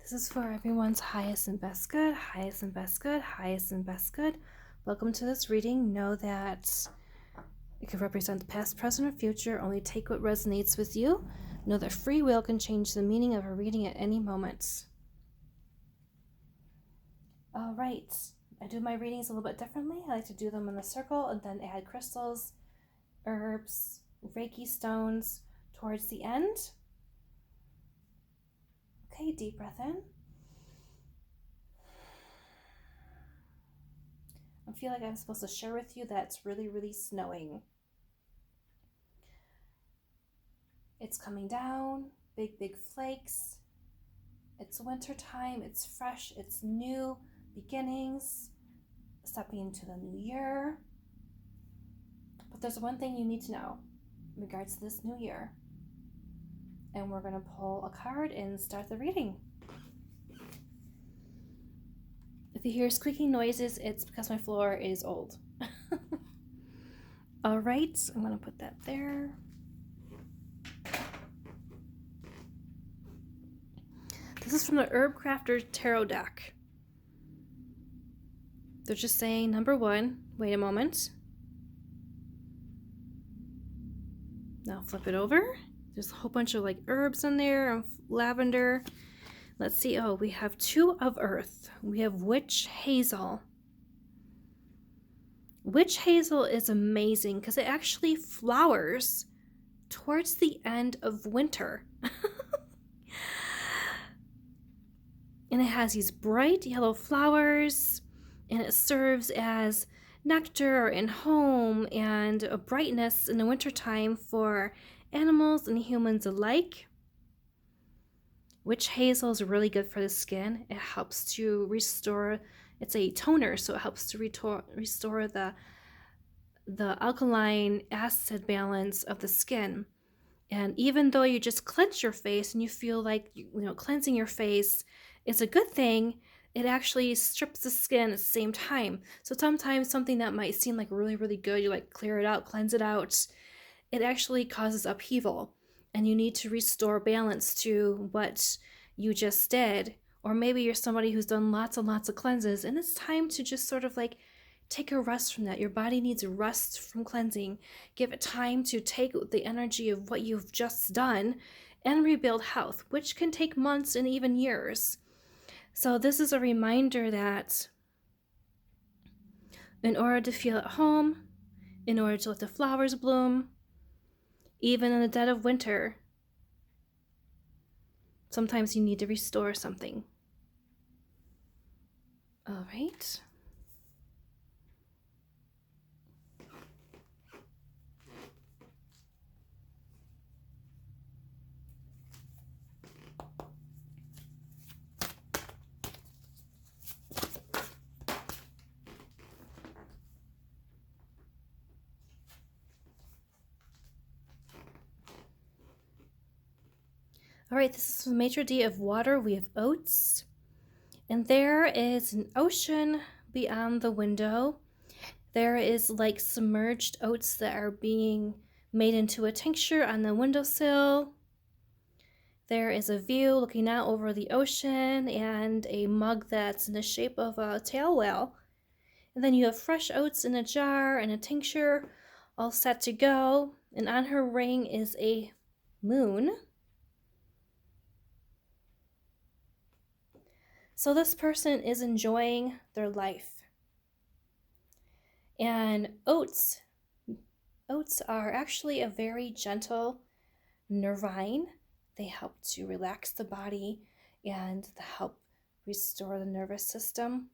This is for everyone's highest and best good, highest and best good, highest and best good. Welcome to this reading. Know that it could represent the past, present, or future. Only take what resonates with you. Know that free will can change the meaning of a reading at any moment. All right. I do my readings a little bit differently. I like to do them in a circle and then add crystals, herbs, Reiki stones towards the end. Okay, deep breath in. I feel like I'm supposed to share with you that it's really, really snowing. It's coming down, big flakes. It's winter time, it's fresh, it's new beginnings, stepping into the new year. But there's one thing you need to know in regards to this new year. And we're going to pull a card and start the reading. If you hear squeaking noises, it's because my floor is old. All right, I'm going to put that there. This is from the Herbcrafter tarot deck. They're just saying, number one, wait a moment. Now flip it over. There's a whole bunch of like herbs in there and lavender. Let's see. Oh, we have two of earth. We have witch hazel. Witch hazel is amazing because it actually flowers towards the end of winter. And it has these bright yellow flowers, and it serves as nectar and home and a brightness in the wintertime for animals and humans alike. Witch hazel is really good for the skin. It helps to restore, it's a toner, so it helps to restore the alkaline acid balance of the skin. And even though you just cleanse your face and you feel like, cleansing your face is a good thing, it actually strips the skin at the same time. So sometimes something that might seem like really, really good, you like clear it out, cleanse it out, it actually causes upheaval. And you need to restore balance to what you just did. Or maybe you're somebody who's done lots and lots of cleanses, and it's time to just sort of like take a rest from that. Your body needs rest from cleansing. Give it time to take the energy of what you've just done and rebuild health, which can take months and even years. So this is a reminder that in order to feel at home, in order to let the flowers bloom, even in the dead of winter, sometimes you need to restore something. All right. All right, this is the maitre d' of water. We have oats. And there is an ocean beyond the window. There is like submerged oats that are being made into a tincture on the windowsill. There is a view looking out over the ocean and a mug that's in the shape of a tail whale. And then you have fresh oats in a jar and a tincture all set to go. And on her ring is a moon. So this person is enjoying their life. And oats are actually a very gentle nervine. They help to relax the body and help restore the nervous system.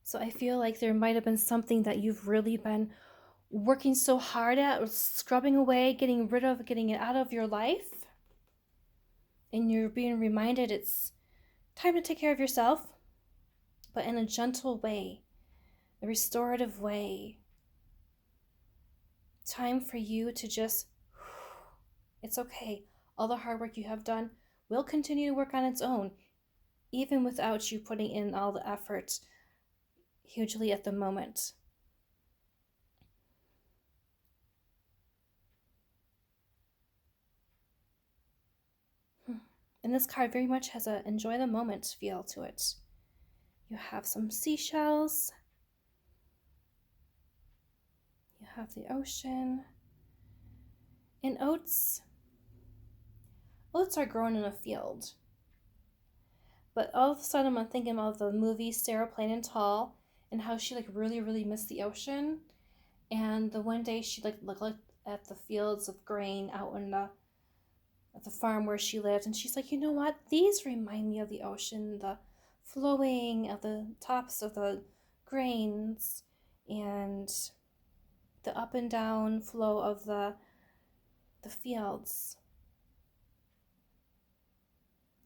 So I feel like there might have been something that you've really been working so hard at, scrubbing away, getting rid of, getting it out of your life. And you're being reminded it's time to take care of yourself, but in a gentle way, a restorative way. Time for you to just, it's okay. All the hard work you have done will continue to work on its own, even without you putting in all the effort hugely at the moment. And this card very much has a enjoy the moment feel to it. You have some seashells. You have the ocean. And oats are grown in a field. But all of a sudden I'm thinking of the movie Sarah Plain and Tall and how she like really, really missed the ocean. And the one day she like looked at the fields of grain out in at the farm where she lived, and she's like, you know what? These remind me of the ocean, the flowing of the tops of the grains and the up and down flow of the fields.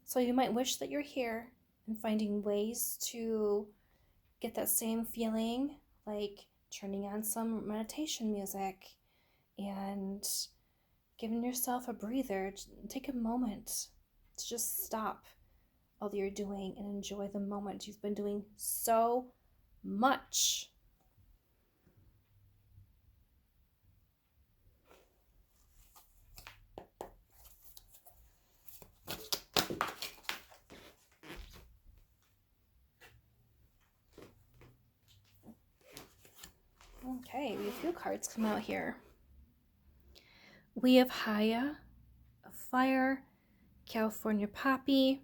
So you might wish that you're here and finding ways to get that same feeling, like turning on some meditation music and giving yourself a breather. Take a moment to just stop all that you're doing and enjoy the moment. You've been doing so much. Okay, we have a few cards come out here. We have Haya, a fire, California poppy.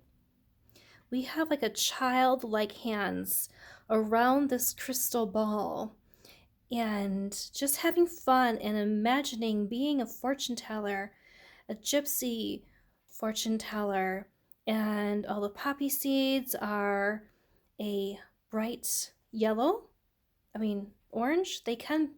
We have like a childlike hands around this crystal ball and just having fun and imagining being a fortune teller, a gypsy fortune teller, and all the poppy seeds are a bright yellow. Orange. They can.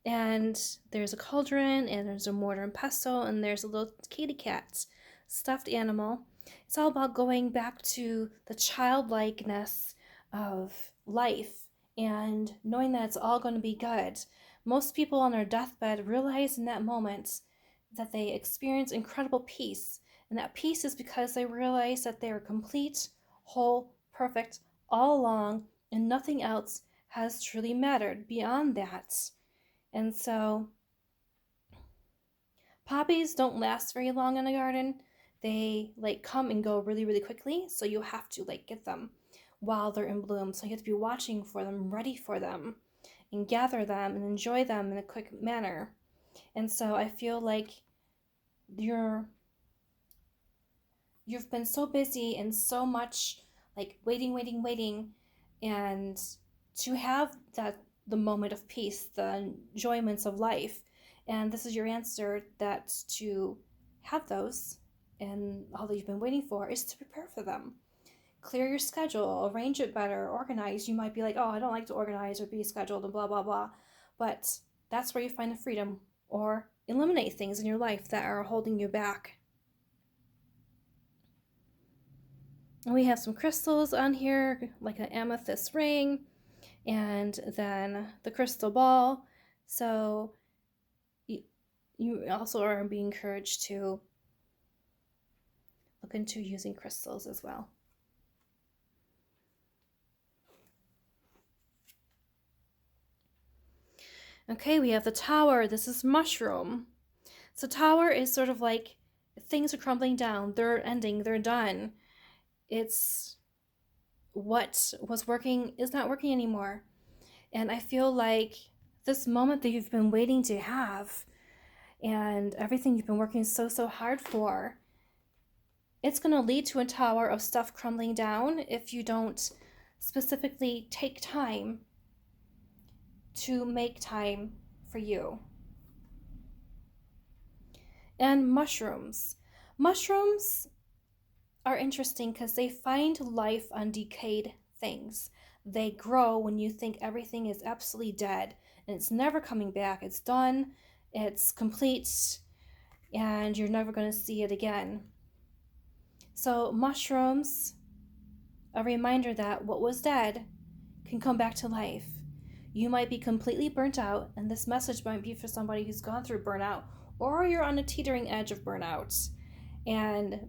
And there's a cauldron, and there's a mortar and pestle, and there's a little kitty cat, stuffed animal. It's all about going back to the childlikeness of life and knowing that it's all going to be good. Most people on their deathbed realize in that moment that they experience incredible peace. And that peace is because they realize that they are complete, whole, perfect all along, and nothing else has truly mattered beyond that. And so poppies don't last very long in a garden. They like come and go really, really quickly. So you have to like get them while they're in bloom. So you have to be watching for them, ready for them, and gather them and enjoy them in a quick manner. And so I feel like you've been so busy and so much like waiting, and to have the moment of peace, the enjoyments of life. And this is your answer, that to have those, and all that you've been waiting for is to prepare for them. Clear your schedule, arrange it better, organize. You might be like, oh, I don't like to organize or be scheduled and blah, blah, blah. But that's where you find the freedom, or eliminate things in your life that are holding you back. And we have some crystals on here, like an amethyst ring, and then the crystal ball. So you also are being encouraged to look into using crystals as well. Okay, we have the tower. This is mushroom. So tower is sort of like things are crumbling down. They're ending. They're done. It's what was working is not working anymore. And I feel like this moment that you've been waiting to have and everything you've been working so hard for, it's going to lead to a tower of stuff crumbling down if you don't specifically take time to make time for you. And mushrooms. Mushrooms are interesting because they find life on decayed things. They grow when you think everything is absolutely dead and it's never coming back. It's done, it's complete, and you're never going to see it again. So mushrooms, a reminder that what was dead can come back to life. You might be completely burnt out, and this message might be for somebody who's gone through burnout, or you're on a teetering edge of burnout. And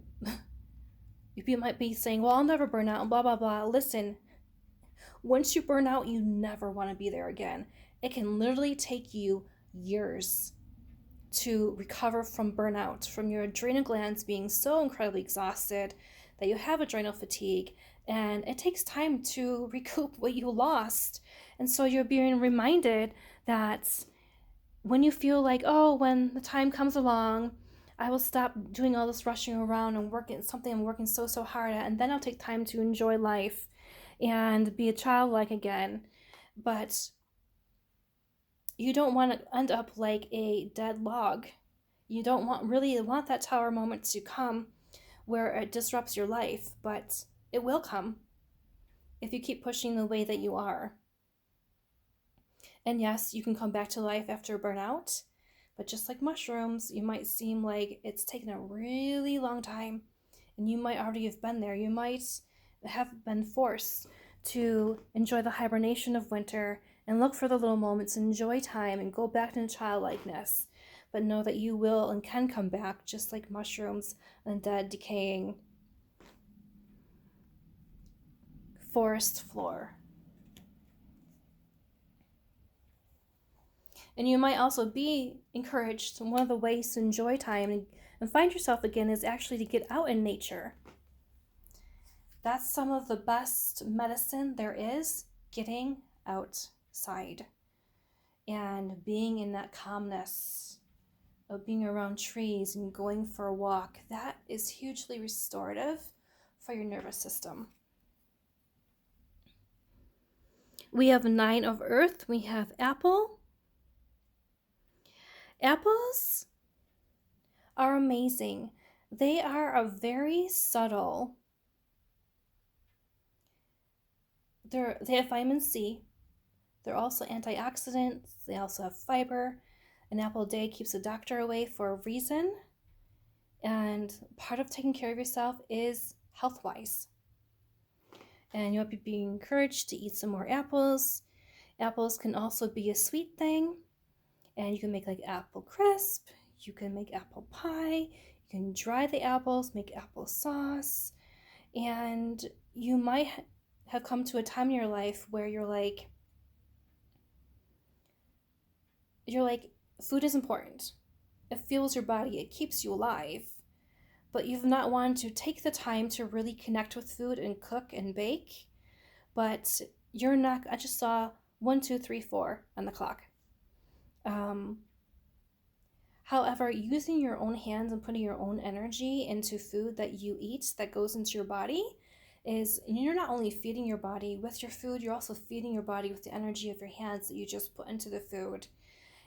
you might be saying, well, I'll never burn out, and blah, blah, blah. Listen, once you burn out, you never want to be there again. It can literally take you years to recover from burnout, from your adrenal glands being so incredibly exhausted that you have adrenal fatigue, and it takes time to recoup what you lost. And so you're being reminded that when you feel like, oh, when the time comes along, I will stop doing all this rushing around and working something I'm working so hard at, and then I'll take time to enjoy life and be a childlike again. But you don't want to end up like a dead log. You don't want that tower moment to come where it disrupts your life, but it will come if you keep pushing the way that you are. And yes, you can come back to life after burnout, but just like mushrooms, you might seem like it's taken a really long time, and you might already have been there. You might have been forced to enjoy the hibernation of winter and look for the little moments, enjoy time, and go back into childlikeness. But know that you will and can come back just like mushrooms and dead, decaying forest floor. And you might also be encouraged. One of the ways to enjoy time and find yourself again is actually to get out in nature. That's some of the best medicine there is, getting outside and being in that calmness of being around trees and going for a walk. That is hugely restorative for your nervous system. We have 9 of earth. We have apple. Apples are amazing. They are a very subtle. They have vitamin C. They're also antioxidants. They also have fiber. An apple a day keeps the doctor away for a reason. And part of taking care of yourself is health-wise. And you'll be being encouraged to eat some more apples. Apples can also be a sweet thing. And you can make like apple crisp. You can make apple pie. You can dry the apples, make applesauce. And you might have come to a time in your life where you're like, food is important. It fuels your body, it keeps you alive. But you've not wanted to take the time to really connect with food and cook and bake. But you're not, I just saw 1, 2, 3, 4 on the clock. However, using your own hands and putting your own energy into food that you eat, that goes into your body, is you're not only feeding your body with your food, you're also feeding your body with the energy of your hands that you just put into the food.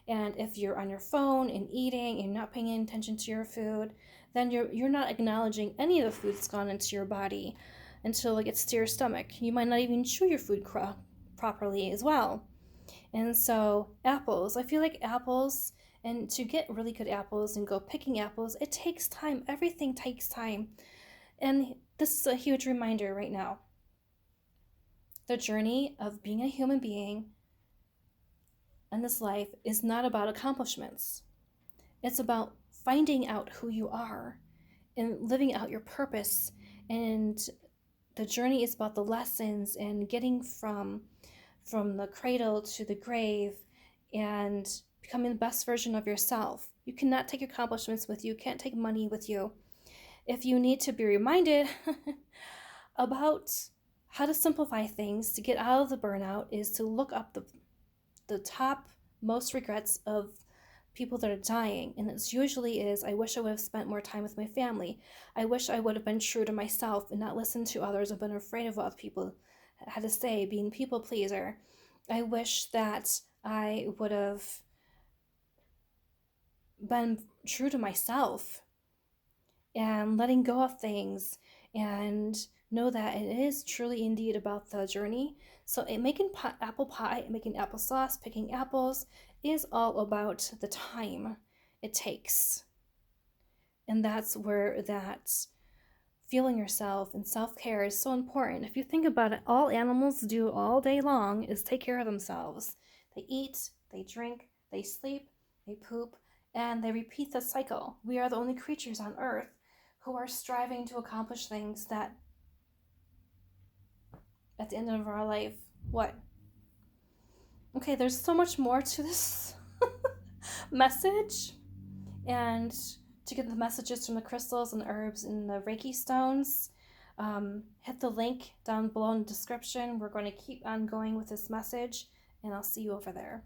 And if you're on your phone and eating and not paying any attention to your food, then you're not acknowledging any of the food that's gone into your body until it gets to your stomach. You might not even chew your food properly as well. And so apples, I feel like apples, and to get really good apples and go picking apples, it takes time. Everything takes time. And this is a huge reminder right now. The journey of being a human being in this life is not about accomplishments. It's about finding out who you are and living out your purpose. And the journey is about the lessons and getting from the cradle to the grave and becoming the best version of yourself. You cannot take accomplishments with you. You can't take money with you. If you need to be reminded about how to simplify things to get out of the burnout, is to look up the top most regrets of people that are dying. And it's usually is, I wish I would have spent more time with my family. I wish I would have been true to myself and not listened to others. I've been afraid of what people had to say, being people pleaser. I wish that I would have been true to myself and letting go of things, and know that it is truly indeed about the journey. So making apple pie, making applesauce, picking apples is all about the time it takes. And that's where that feeling yourself and self-care is so important. If you think about it, all animals do all day long is take care of themselves. They eat, they drink, they sleep, they poop, and they repeat the cycle. We are the only creatures on Earth who are striving to accomplish things that at the end of our life, what? Okay, there's so much more to this message, And to get the messages from the crystals and the herbs and the Reiki stones, hit the link down below in the description. We're going to keep on going with this message, and I'll see you over there.